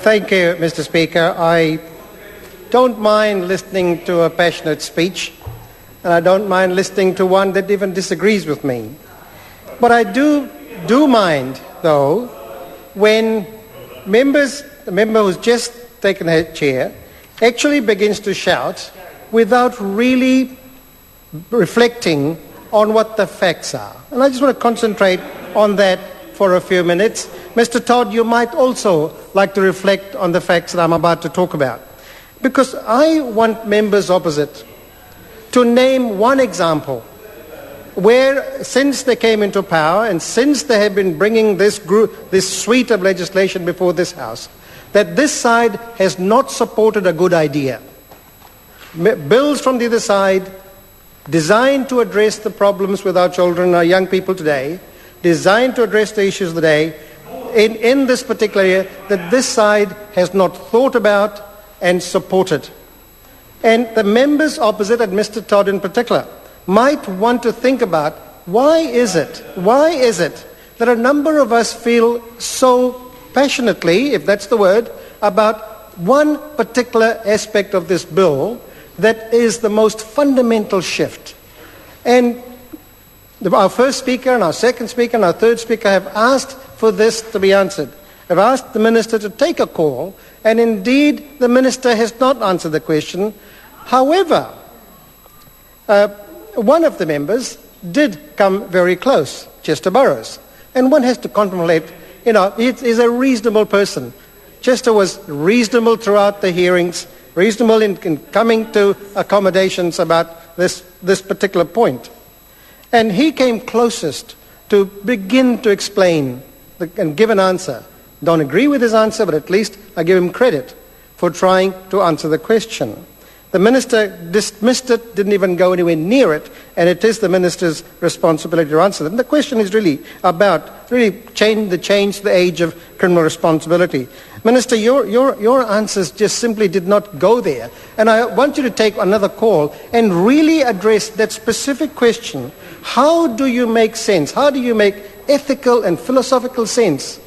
Thank you, Mr. Speaker. I don't mind listening to a passionate speech, and I don't mind listening to one that even disagrees with me. But I do mind, though, when the member who's just taken her chair actually begins to shout without really reflecting on what the facts are. And I just want to concentrate on that for a few minutes. Mr. Todd, you might also like to reflect on the facts that I'm about to talk about. Because I want members opposite to name one example where, since they came into power and since they have been bringing this suite of legislation before this House, that this side has not supported a good idea. Bills from the other side designed to address the problems with our children, our young people today, designed to address the issues of the day, in this particular area, that this side has not thought about and supported. And the members opposite, and Mr. Todd in particular, might want to think about why is it that a number of us feel so passionately, if that's the word, about one particular aspect of this bill that is the most fundamental shift. And our first speaker and our second speaker and our third speaker have asked for this to be answered. Have asked the minister to take a call, and indeed the minister has not answered the question. However, one of the members did come very close, Chester Burrows, and one has to contemplate, he's a reasonable person. Chester was reasonable throughout the hearings, reasonable in coming to accommodations about this particular point. And he came closest to begin to explain and give an answer. Don't agree with his answer, but at least I give him credit for trying to answer the question. The minister dismissed it, didn't even go anywhere near it, and it is the minister's responsibility to answer them. The question is really about change the age of criminal responsibility. Minister, your answers just simply did not go there. And I want you to take another call and really address that specific question. How do you make sense? How do you make ethical and philosophical sense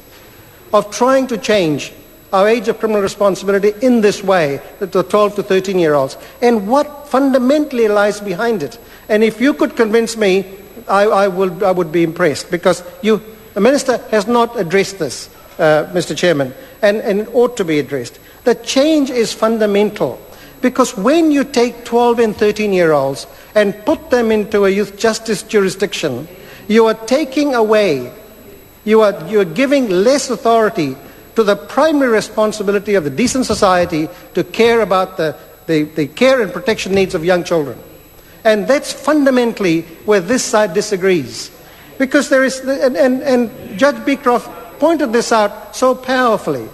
of trying to change our age of criminal responsibility in this way, the 12 to 13-year-olds, and what fundamentally lies behind it? And if you could convince me, I would be impressed, because the minister has not addressed this, Mr. Chairman, and it ought to be addressed. The change is fundamental, because when you take 12 and 13-year-olds and put them into a youth justice jurisdiction, you are taking away, you are giving less authority to the primary responsibility of the decent society to care about the care and protection needs of young children. And that's fundamentally where this side disagrees. Because there is, and Judge Beecroft pointed this out so powerfully.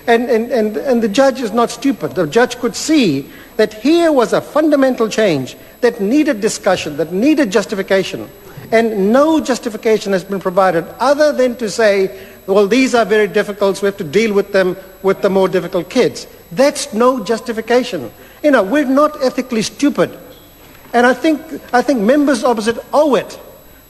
And the judge is not stupid. The judge could see that here was a fundamental change that needed discussion, that needed justification. And no justification has been provided other than to say, well, these are very difficult, so we have to deal with them with the more difficult kids. That's no justification. We're not ethically stupid. And I think members opposite owe it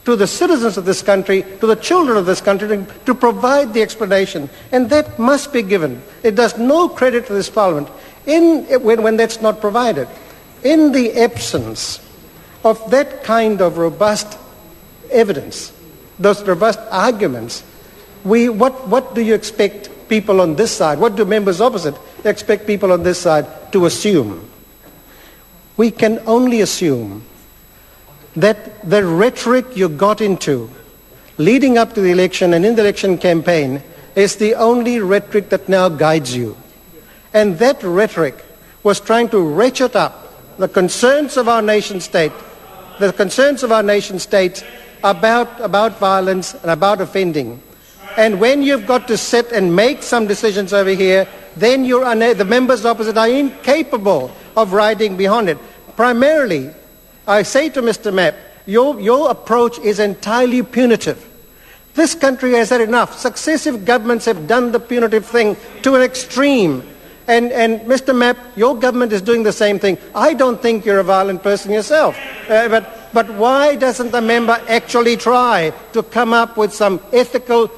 to the citizens of this country, to the children of this country, to provide the explanation. And that must be given. It does no credit to this Parliament when that's not provided. In the absence of that kind of robust evidence, those robust arguments, what do you expect people on this side, what do members opposite expect people on this side to assume? We can only assume that the rhetoric you got into leading up to the election and in the election campaign is the only rhetoric that now guides you. And that rhetoric was trying to ratchet up the concerns of our nation state, about violence and about offending. And when you've got to sit and make some decisions over here, then the members opposite are incapable of riding beyond it. Primarily, I say to Mr. Mapp, your approach is entirely punitive. This country has had enough. Successive governments have done the punitive thing to an extreme. And Mr. Mapp, your government is doing the same thing. I don't think you're a violent person yourself. But But why doesn't the member actually try to come up with some ethical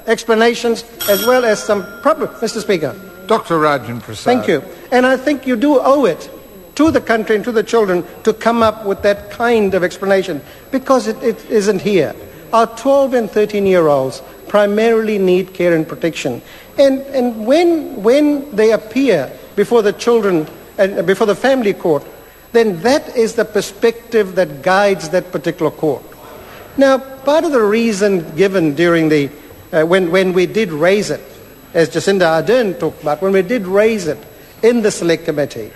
explanations as well as some proper... Mr. Speaker. Dr. Rajan Prasad. Thank you. And I think you do owe it to the country and to the children to come up with that kind of explanation, because it isn't here. Our 12 and 13-year-olds primarily need care and protection. And when they appear before the children and before the family court, then that is the perspective that guides that particular court. Now, part of the reason given during the, when we did raise it, as Jacinda Ardern talked about, when we did raise it in the Select Committee,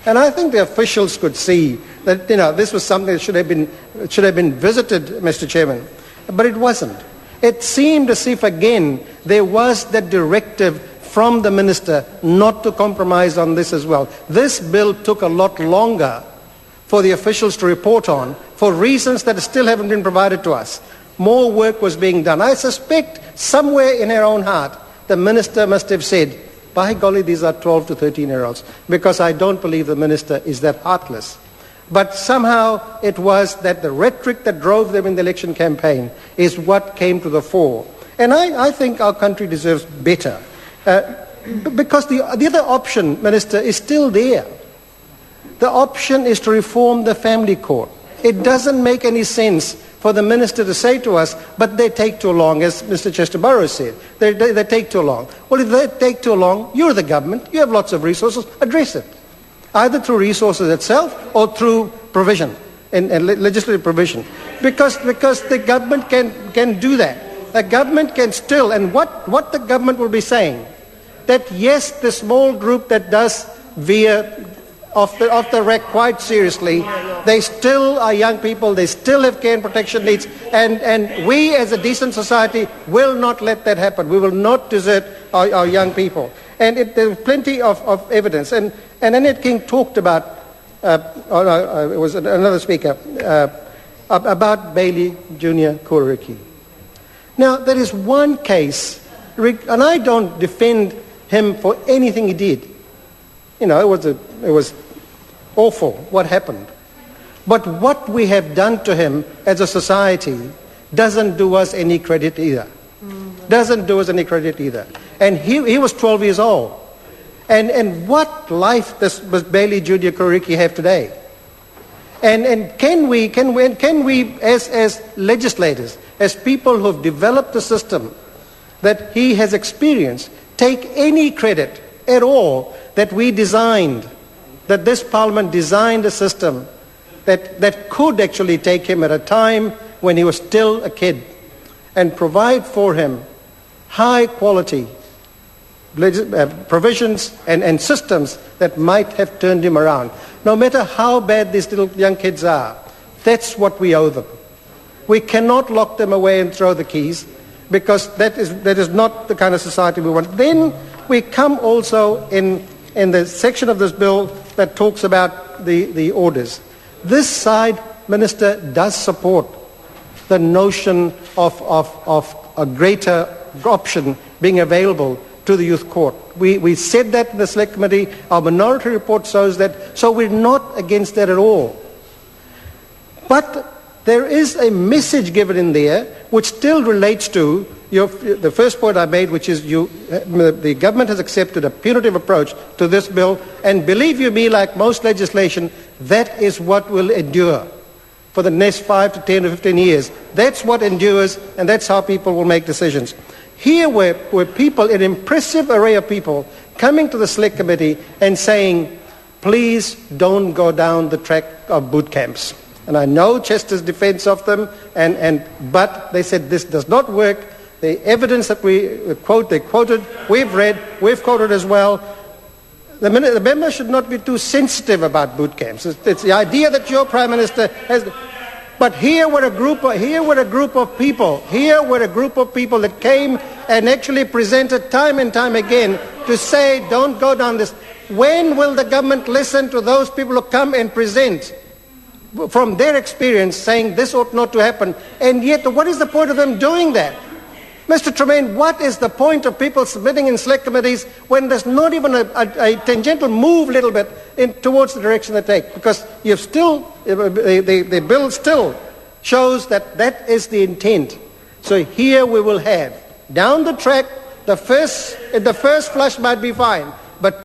and I think the officials could see that, this was something that should have been visited, Mr. Chairman, but it wasn't. It seemed as if, again, there was that directive from the minister not to compromise on this as well. This bill took a lot longer for the officials to report on for reasons that still haven't been provided to us. More work was being done. I suspect somewhere in her own heart the minister must have said, by golly, these are 12 to 13-year-olds, because I don't believe the minister is that heartless. But somehow it was that the rhetoric that drove them in the election campaign is what came to the fore. And I think our country deserves better. Because the other option, Minister, is still there. The option is to reform the family court. It doesn't make any sense for the minister to say to us, but they take too long, as Mr. Chester Burrows said. They take too long. Well, if they take too long, you're the government. You have lots of resources. Address it, either through resources itself or through provision, and legislative provision. Because the government can do that. The government can still, and what the government will be saying, that yes, the small group that does veer off the rack quite seriously, they still are young people, they still have care and protection needs, and we as a decent society will not let that happen. We will not desert our young people. And there's plenty of evidence. And Annette King talked about, it was another speaker, about Bailey Junior Kororiki. Now, there is one case, and I don't defend him for anything he did. It was awful what happened. But what we have done to him as a society doesn't do us any credit either. Doesn't do us any credit either. And he was 12 years old. And what life does Bailey Junior Kororiki have today? And can we as legislators, as people who have developed the system that he has experienced, take any credit at all that we designed, that this Parliament designed a system that could actually take him at a time when he was still a kid and provide for him high quality provisions and systems that might have turned him around. No matter how bad these little young kids are, that's what we owe them. We cannot lock them away and throw the keys, because that is not the kind of society we want. Then we come also in the section of this bill that talks about the orders. This side, Minister, does support the notion of a greater option being available to the youth court. We said that in the Select Committee. Our minority report shows that, so we're not against that at all. But there is a message given in there which still relates to the first point I made, which is the government has accepted a punitive approach to this bill, and believe you me, like most legislation, that is what will endure for the next 5 to 10 or 15 years. That's what endures, and that's how people will make decisions. Here were people, an impressive array of people, coming to the Select Committee and saying, please don't go down the track of boot camps. And I know Chester's defense of them, but they said this does not work. The evidence that they quoted, we've read, we've quoted as well. The member should not be too sensitive about boot camps. It's the idea that your Prime Minister has... But here were a group of people that came and actually presented time and time again to say, don't go down this. When will the government listen to those people who come and present from their experience saying this ought not to happen? And yet, what is the point of them doing that? Mr. Tremaine, what is the point of people submitting in select committees when there's not even a tangential move little bit towards the direction they take? Because you've still, the bill still shows that that is the intent. So here we will have, down the track, the first flush might be fine, but